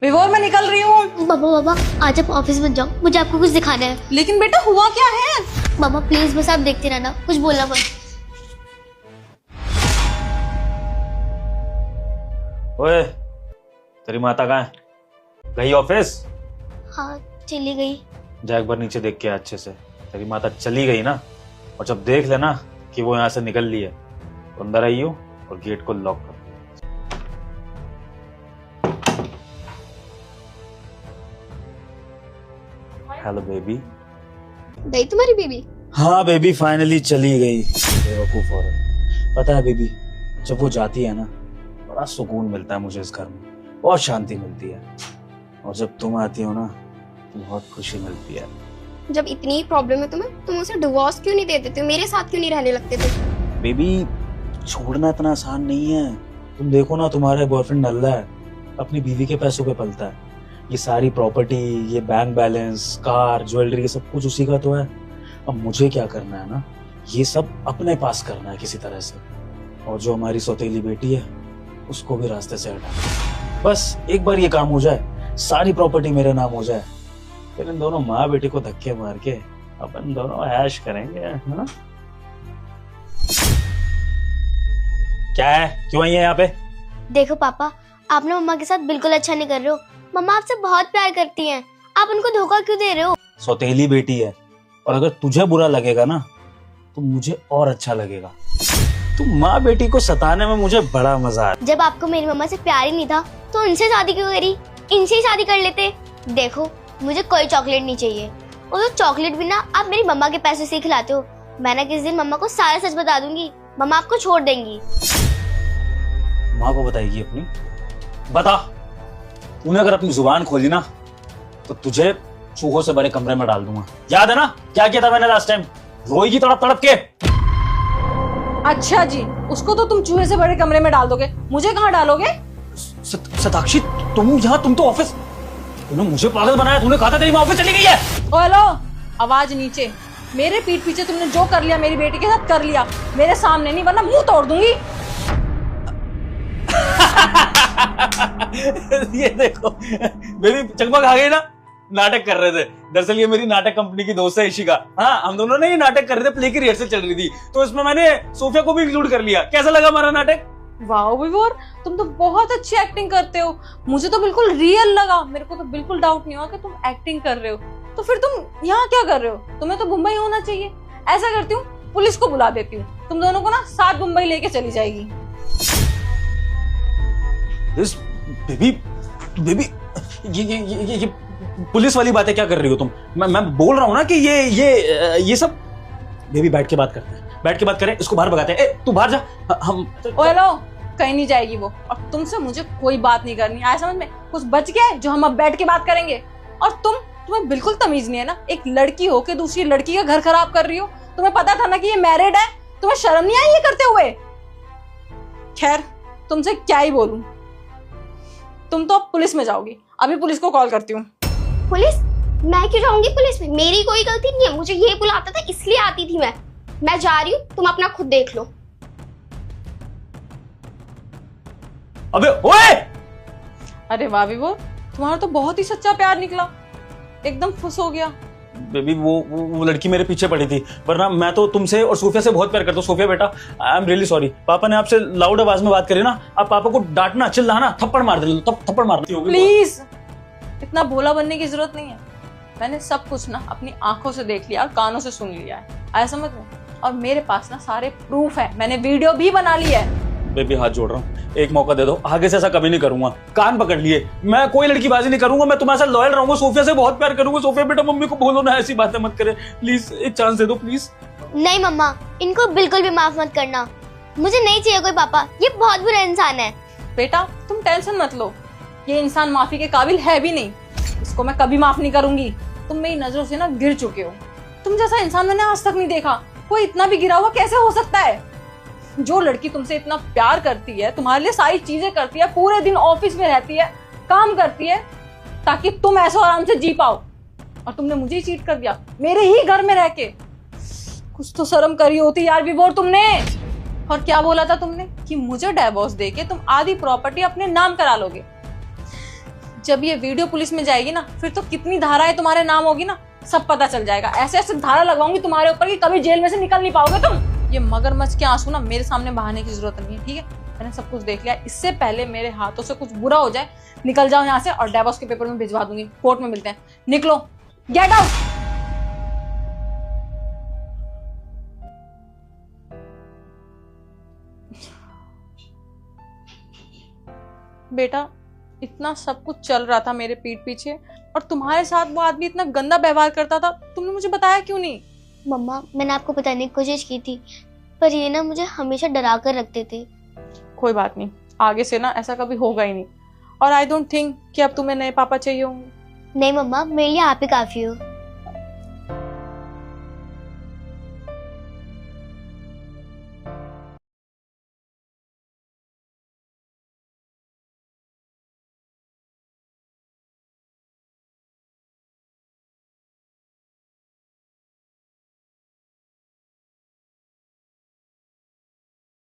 विवोर मैं निकल रही हूँ। बाबा आज आप ऑफिस में जाओ, मुझे आपको कुछ दिखाना है। लेकिन बेटा हुआ क्या है? बाबा प्लीज बस आप देखते रहना, कुछ बोलना मत। ओए, तेरी माता कहाँ है? गई ऑफिस? हाँ चली गई। जा एक बार नीचे देख के आ अच्छे से। तेरी माता चली गई ना, और जब देख लेना कि वो यहाँ से निकल ली है तो अंदर आई हो और गेट को लॉक कर। Hello baby. गई तुम्हारी बेबी? हाँ बेबी फाइनली चली गई। बेवकूफ औरत। पता है बेबी, जब वो जाती है ना बड़ा सुकून मिलता है मुझे इस घर में, बहुत शांति मिलती है। और जब तुम आती हो ना तो बहुत खुशी मिलती है। जब इतनी प्रॉब्लम है तुम्हें, तुम उसे डिवोर्स क्यों नहीं दे देते हो? मेरे साथ क्यों नहीं रहने लगते थे? बेबी छोड़ना इतना आसान नहीं है। तुम देखो ना, तुम्हारा बॉयफ्रेंड नल्ला है, अपनी बीवी के पैसों पे पलता है। ये सारी प्रॉपर्टी, ये बैंक बैलेंस, कार, ज्वेलरी, ये सब कुछ उसी का तो है। अब मुझे क्या करना है ना, ये सब अपने पास करना है किसी तरह से। और जो हमारी सौतेली बेटी है उसको भी रास्ते से हटा। बस एक बार ये काम हो जाए, सारी प्रॉपर्टी मेरे नाम हो जाए, फिर इन दोनों माँ बेटी को धक्के मार के अपन दोनों ऐश करेंगे। हाँ? क्या है, क्यों आई है यहाँ पे? देखो पापा, आप ना मम्मा के साथ बिल्कुल अच्छा नहीं कर रहे हो। मम्मा आपसे बहुत प्यार करती हैं, आप उनको धोखा क्यों दे रहे हो? सौतेली बेटी है, और अगर तुझे बुरा लगेगा ना तो मुझे और अच्छा लगेगा। तू माँ बेटी को सताने में मुझे बड़ा मजा आता। जब आपको मेरी मम्मा से प्यार ही नहीं था तो उनसे शादी क्यों करी? इनसे ही शादी कर लेते। देखो मुझे कोई चॉकलेट नहीं चाहिए, और तो चॉकलेट भी ना आप मेरी मम्मा के पैसे से ही खिलाते हो। मैं ना किस दिन मम्मा को सारा सच बता दूंगी, मम्मा आपको छोड़ देंगी। माँ को बताएगी अपनी? बता। तूने अगर अपनी जुबान खोली ना तो तुझे चूहों से भरे कमरे में डाल दूंगा। याद है ना क्या किया था मैंने लास्ट टाइम? रोएगी तड़प तड़प के। अच्छा जी, उसको तो तुम चूहे से बड़े कमरे में डाल दोगे, मुझे कहाँ डालोगे? सताक्षी तुम यहाँ, तुम तो ऑफिस। तूने मुझे पागल बनाया। तूने कहा था तेरी माँ ऑफिस चली गई है। ओ हेलो, आवाज नीचे। मेरे पीठ पीछे तुमने जो कर लिया मेरी बेटी के साथ कर लिया, मेरे सामने नहीं, वरना मुंह तोड़ दूंगी। ये देखो बेबी चकमक आ गई ना। नाटक कर रहे थे, दरअसल ये मेरी नाटक कंपनी की दोस्त है इशिका। हाँ हम दोनों ने ये नाटक कर रहे थे, प्ले की रिहर्सल चल रही थी, तो इसमें मैंने सोफिया को भी इंक्लूड कर लिया। कैसा लगा हमारा नाटक? वाह विवोर, तुम तो बहुत अच्छी एक्टिंग करते हो। मुझे तो बिल्कुल रियल लगा, मेरे को तो बिल्कुल डाउट नहीं हुआ कि तुम एक्टिंग कर रहे हो। तो फिर तुम यहाँ क्या कर रहे हो? तुम्हें तो मुंबई होना चाहिए। ऐसा करती हूँ, पुलिस को बुला देती हूँ, तुम दोनों को ना साथ मुंबई लेके चली जाएगी। बेबी बेबी ये पुलिस वाली बातें क्या कर रही हो तुम? मैं बोल रहा हूँ ना कि ये सब। बेबी बैठ के बात करते हैं, बैठ के बात करें, इसको बाहर भगाते हैं। तू बाहर जा। हम ओ हेलो, कहीं नहीं जाएगी वो, और तुमसे मुझे कोई बात नहीं करनी। आया समझ में? कुछ बच गया है जो हम अब बैठ के बात करेंगे? और तुम्हें बिल्कुल तमीज नहीं है ना, एक लड़की हो के दूसरी लड़की का घर खराब कर रही हो। तुम्हें पता था ना कि ये मैरिड है, तुम्हें शर्म नहीं आई ये करते हुए? खैर तुमसे क्या ही बोलूं, तुम तो अब पुलिस में जाओगी। अभी पुलिस को कॉल करती हूँ। पुलिस? मैं क्यों जाऊंगी पुलिस में? मेरी कोई गलती नहीं है, मुझे ये बुलाता था इसलिए आती थी मैं जा रही हूँ, तुम अपना खुद देख लो। अबे ओए! अरे वाह विवो, तुम्हारा तो बहुत ही सच्चा प्यार निकला, एकदम खुश हो गया। बेबी वो लड़की मेरे पीछे पड़ी थी, वरना मैं तो तुमसे और सोफिया से बहुत प्यार करता हूँ। सोफिया बेटा आई एम रियली सॉरी। पापा ने आपसे लाउड आवाज में बात करी ना, आप पापा को डांटना, चिल्लाना, थप्पड़ मार दे, थप्पड़ मारना। प्लीज इतना भोला बनने की जरूरत नहीं है। मैंने सब कुछ ना अपनी आंखों से देख लिया और कानों से सुन लिया है, आया समझ में? और मेरे पास ना सारे प्रूफ है, मैंने वीडियो भी बना ली है। बेबी हाथ जोड़ रहा हूँ, एक मौका दे दो, आगे से ऐसा कभी नहीं करूंगा। कान पकड़ लिए, मैं कोई लड़कीबाजी नहीं करूंगा, मैं तुम्हारे साथ लॉयल रहूंगा, सोफिया से बहुत प्यार करूंगा। सोफिया बेटा मम्मी को बोलो ना ऐसी बातें मत करे, प्लीज एक चांस दे दो प्लीज। नहीं मम्मा, इनको बिल्कुल भी माफ मत करना। मुझे नहीं चाहिए कोई पापा, ये बहुत बुरा इंसान है। बेटा तुम टेंशन मत लो, ये इंसान माफी के काबिल है भी नहीं, इसको मैं कभी माफ नहीं करूंगी। तुम मेरी नजरों से ना गिर चुके हो, तुम जैसा इंसान मैंने आज तक नहीं देखा। कोई इतना भी गिरा हुआ कैसे हो सकता है? जो लड़की तुमसे इतना प्यार करती है, तुम्हारे लिए सारी चीजें करती है, पूरे दिन ऑफिस में रहती है, काम करती है ताकि तुम ऐसे आराम से जी पाओ, और तुमने मुझे ही चीट कर दिया मेरे ही घर में रह के। कुछ तो शर्म करी होती यार विवोर तुमने। और क्या बोला था तुमने कि मुझे डिवोर्स देके तुम आधी प्रॉपर्टी अपने नाम करा लोगे? जब ये वीडियो पुलिस में जाएगी ना, फिर तो कितनी धाराएं तुम्हारे नाम होगी ना, सब पता चल जाएगा। ऐसे ऐसे धारा लगवाऊंगी तुम्हारे ऊपर कि कभी जेल में से निकल नहीं पाओगे तुम। ये मगरमच्छ के आंसू ना मेरे सामने बहाने की जरूरत नहीं है, ठीक है? मैंने सब कुछ देख लिया। इससे पहले मेरे हाथों से कुछ बुरा हो जाए, निकल जाओ यहाँ से और डिवोर्स के पेपर में भिजवा दूंगी। कोर्ट में मिलते हैं, निकलो, गेट आउट। बेटा, इतना सब कुछ चल रहा था मेरे पीठ पीछे, और तुम्हारे साथ वो आदमी इतना गंदा व्यवहार करता था, तुमने मुझे बताया क्यों नहीं? मम्मा, मैंने आपको बताने की कोशिश की थी, पर ये ना मुझे हमेशा डरा कर रखते थे। कोई बात नहीं, आगे से ना ऐसा कभी होगा ही नहीं। और आई डोंट थिंक कि अब तुम्हें नए पापा चाहिए होंगे। नहीं मम्मा, मेरे लिए आप ही काफी हो।